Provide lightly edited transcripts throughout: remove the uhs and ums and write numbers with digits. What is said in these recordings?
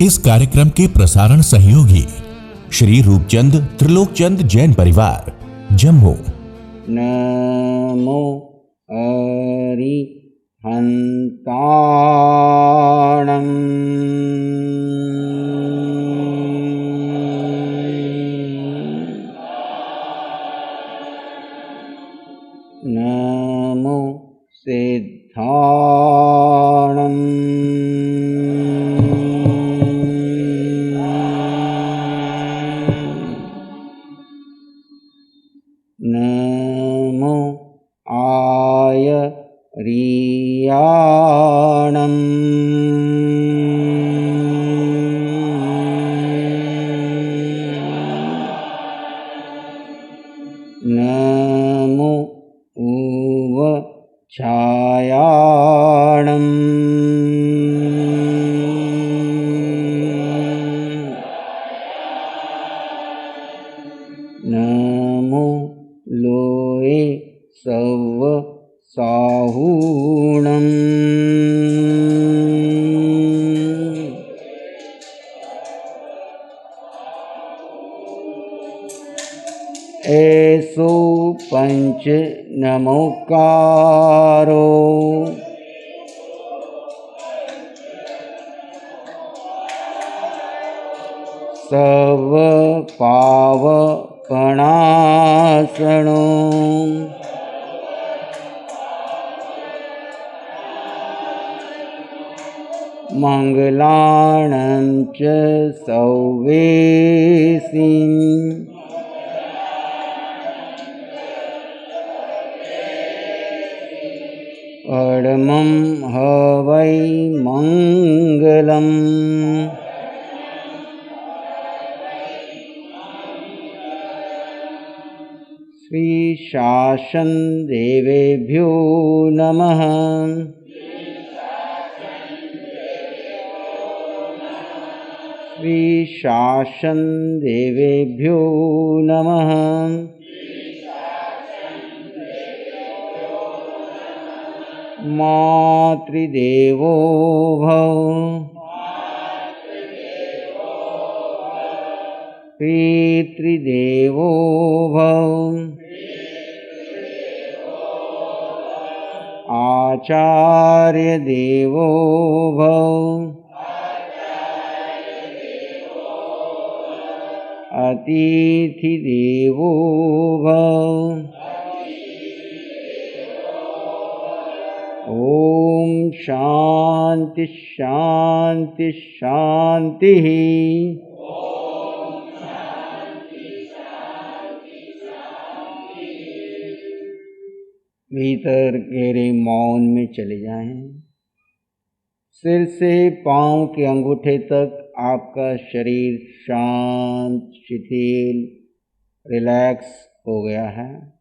इस कार्यक्रम के प्रसारण सहयोगी श्री रूपचंद त्रिलोकचंद जैन परिवार, जम्मू। नमो हरि हंताणं। नमो सिद्धाणं। नमो आयर्याणं। नमो उवच्छायाणं। नमो लोये सव्वसाहूणम्। ऐसो पंच नमोकारो सर्व पावपणासनो। मंगलानं च सौवेसिं। परमं हवै मंगलम्। श्री शासन देवेभ्यो नमः। श्री शासन देवेभ्यो नमः। मातृदेवो भव। पितृदेवो भव। आचार्य देवो भव। अतिथि देवो भव। ओम शांति शांति शांति। भीतर गहरे मौन में चले जाएं। सिर से पांव के अंगूठे तक आपका शरीर शांत, शिथिल, रिलैक्स हो गया है।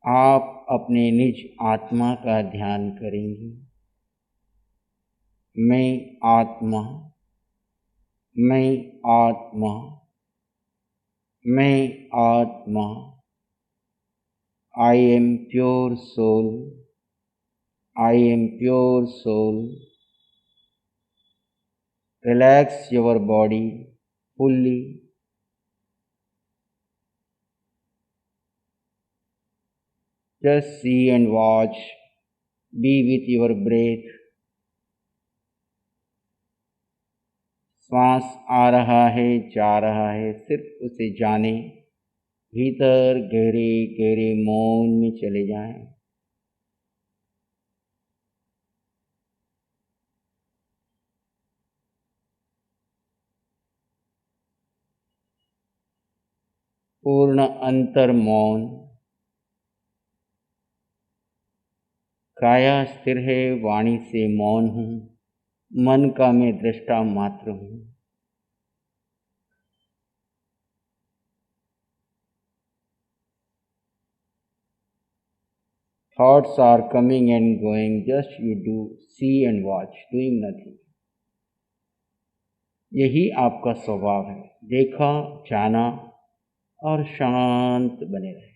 आप अपने निज आत्मा का ध्यान करेंगे। मैं आत्मा, मैं आत्मा, मैं आत्मा। I am pure soul. I am pure soul. Relax your body fully. Just see and watch. Be with your breath. श्वास आ रहा है, जा रहा है, सिर्फ उसे जाने। भीतर गहरे गहरे मौन में चले जाएं। पूर्ण अंतर मौन। काया स्थिर है, वाणी से मौन हूँ, मन का मैं दृष्टा मात्र हूँ। Thoughts are coming and going, just you do, see and watch, doing nothing. यही आपका स्वभाव है, देखा, जाना और शांत बने रहे।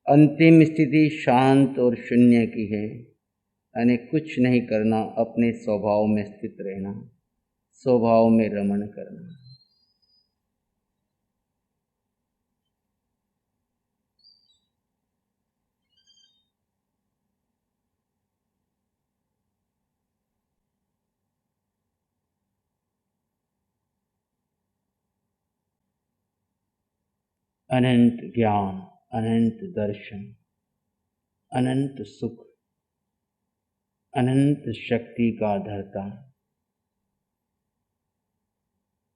अंतिम स्थिति शांत और शून्य की है, यानी कुछ नहीं करना, अपने स्वभाव में स्थित रहना, स्वभाव में रमण करना। अनंत ज्ञान, अनंत दर्शन, अनंत सुख, अनंत शक्ति का धर्ता,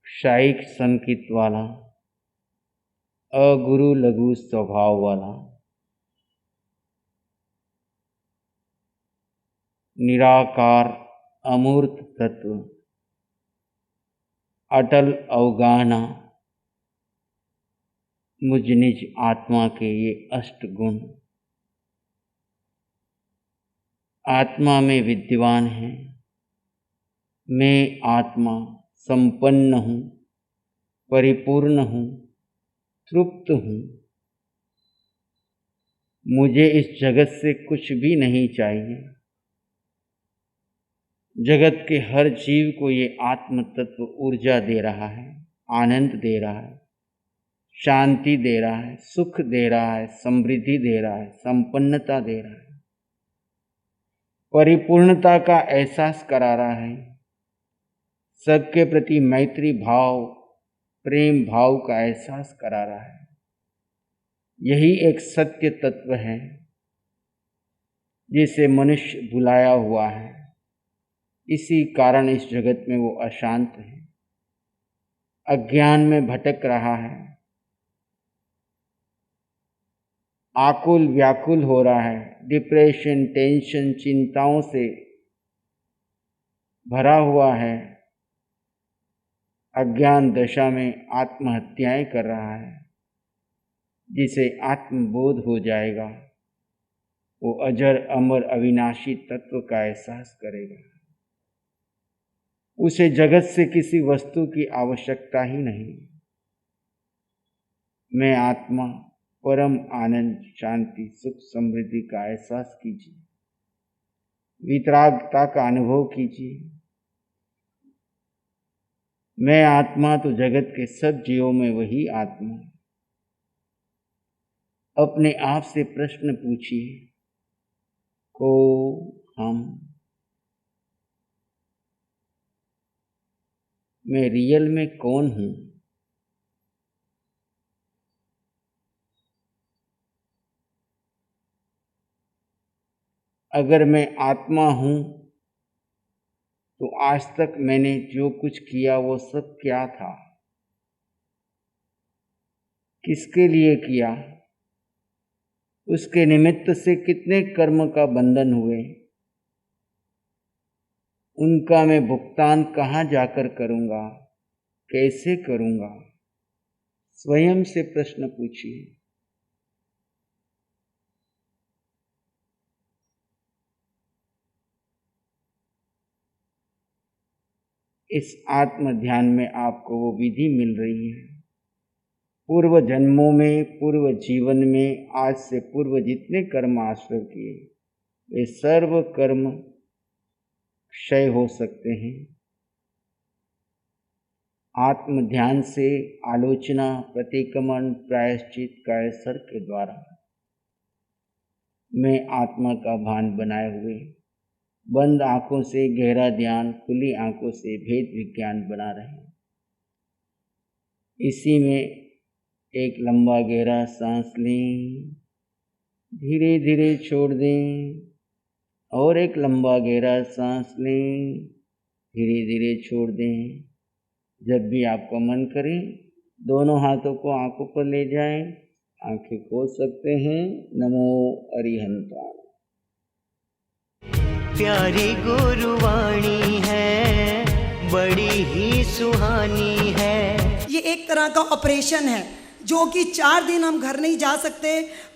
क्षायिक संकित वाला, अगुरु लघु स्वभाव वाला, निराकार अमूर्त तत्व, अटल अवगाहना, मुझ निज आत्मा के ये अष्ट गुण आत्मा में विद्यमान है। मैं आत्मा संपन्न हूँ, परिपूर्ण हूँ, तृप्त हूँ। मुझे इस जगत से कुछ भी नहीं चाहिए। जगत के हर जीव को ये आत्म तत्व ऊर्जा दे रहा है, आनंद दे रहा है, शांति दे रहा है, सुख दे रहा है, समृद्धि दे रहा है, संपन्नता दे रहा है, परिपूर्णता का एहसास करा रहा है, सबके प्रति मैत्री भाव, प्रेम भाव का एहसास करा रहा है। यही एक सत्य तत्व है जिसे मनुष्य भुलाया हुआ है। इसी कारण इस जगत में वो अशांत है, अज्ञान में भटक रहा है, आकुल व्याकुल हो रहा है, डिप्रेशन, टेंशन, चिंताओं से भरा हुआ है, अज्ञान दशा में आत्महत्याएं कर रहा है। जिसे आत्मबोध हो जाएगा वो अजर अमर अविनाशी तत्व का एहसास करेगा। उसे जगत से किसी वस्तु की आवश्यकता ही नहीं। मैं आत्मा, परम आनंद, शांति, सुख, समृद्धि का एहसास कीजिए, वितरागता का अनुभव कीजिए। मैं आत्मा तो जगत के सब जीवों में वही आत्मा। अपने आप से प्रश्न पूछिए, को हम, मैं रियल में कौन हूं? अगर मैं आत्मा हूं तो आज तक मैंने जो कुछ किया वो सब क्या था? किसके लिए किया? उसके निमित्त से कितने कर्म का बंधन हुए? उनका मैं भुगतान कहाँ जाकर करूँगा? कैसे करूँगा? स्वयं से प्रश्न पूछिए। इस आत्म ध्यान में आपको वो विधि मिल रही है। पूर्व जन्मों में, पूर्व जीवन में, आज से पूर्व जितने कर्म आश्रय किए वे सर्व कर्म क्षय हो सकते हैं। आत्म ध्यान से आलोचना, प्रतिक्रमण, प्रायश्चित, कायसर के द्वारा मैं आत्मा का भान बनाए हुए बंद आंखों से गहरा ध्यान, खुली आंखों से भेद विज्ञान बना रहे हैं। इसी में एक लंबा गहरा सांस लें, धीरे धीरे छोड़ दें, और एक लंबा गहरा सांस लें, धीरे धीरे छोड़ दें। जब भी आपका मन करे दोनों हाथों को आंखों पर ले जाएं, आंखें खोल सकते हैं। नमो अरिहंता। प्यारी गुरुवाणी है, बड़ी ही सुहानी है। ये एक तरह का ऑपरेशन है जो कि 4 दिन हम घर नहीं जा सकते।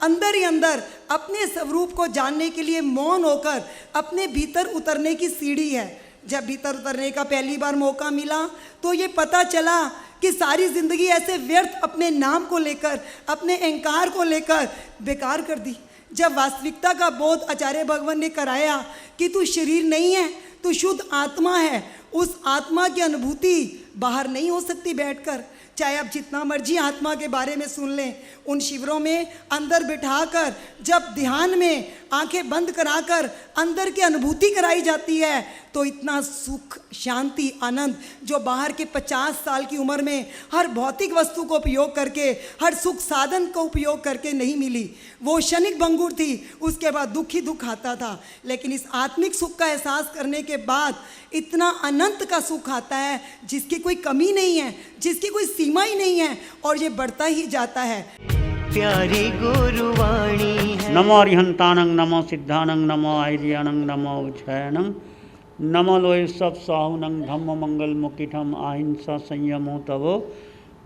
अंदर ही अंदर अपने स्वरूप को जानने के लिए मौन होकर अपने भीतर उतरने की सीढ़ी है। जब भीतर उतरने का पहली बार मौका मिला तो ये पता चला कि सारी ज़िंदगी ऐसे व्यर्थ अपने नाम को लेकर, अपने अहंकार को लेकर बेकार कर दी। जब वास्तविकता का बोध आचार्य भगवान ने कराया कि तू शरीर नहीं है, तू शुद्ध आत्मा है, उस आत्मा की अनुभूति बाहर नहीं हो सकती बैठकर। चाहे आप जितना मर्जी आत्मा के बारे में सुन लें, उन शिविरों में अंदर बिठाकर जब ध्यान में आंखें बंद कराकर अंदर की अनुभूति कराई जाती है तो इतना सुख, शांति, आनंद जो बाहर के 50 साल की उम्र में हर भौतिक वस्तु को उपयोग करके, हर सुख साधन को उपयोग करके नहीं मिली। वो क्षणिक भंगुर थी, उसके बाद दुख ही दुख आता था। लेकिन इस आत्मिक सुख का एहसास करने के बाद इतना अनंत का सुख आता है जिसकी कोई कमी नहीं है, जिसकी कोई सीमा ही नहीं है, और ये बढ़ता ही जाता है। प्यारी गुरुवाणी है। नमो अरिहंतानंग, नमो सिद्धानंग, नमो आर्यानंग, नमो उच्छयनंग, नमो लोय सब साहुनंग, धम्म मंगल मुकिठम अहिंसा संयमो तवो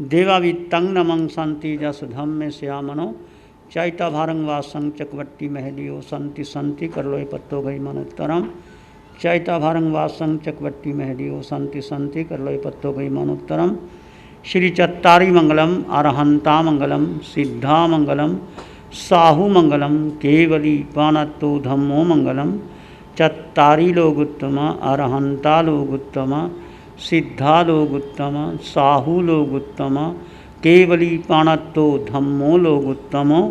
देवावित्तंग नमं शांति जस धम्मे श्यामनो चैता भारंग वासंग चकवट्टी महलियो संति संति कर लोय पत्तो गई मनोत्तरम चैता भारंग वासंग चकवट्टी महलियो संति संति कर लोय पत्तो गई मनोत्तरम। श्री चत्तारी मंगलम, अरहंता मंगलम, सिद्धा मंगलम, साहू मंगलम, केवली पानत्तो धम्मो मंगलम। चत्तारी लोग उत्तम, अरहंता लोग उत्तम, सिद्धा लोग उत्तम, साहू लोग उत्तम, केवली पानत्तो धम्मो लोग उत्तमो।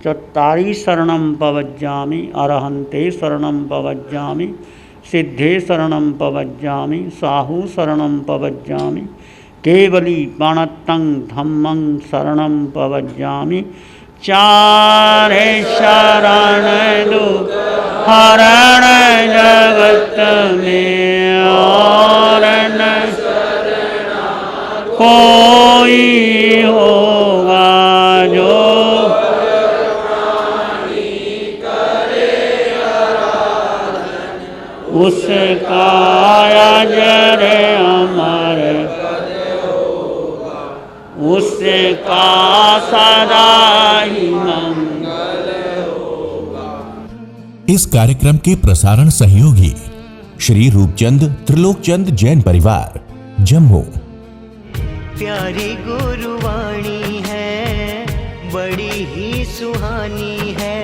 चत्तारी शरणं पवज्जामि, अरहंते शरणं पवज्जामि, सिद्धे शरणं पवज्जामि, साहू शरणं पवज्जामि, केवली पाणत्तं धम्मं शरणं पवज्जामि। चारे शरण दो हरण जगत में और न कोई होगा जो उसका अजर अमर, उसका सदा ही मंगल होगा। इस कार्यक्रम के प्रसारण सहयोगी श्री रूपचंद त्रिलोकचंद जैन परिवार, जम्मू। प्यारी गुरुवाणी है, बड़ी ही सुहानी है।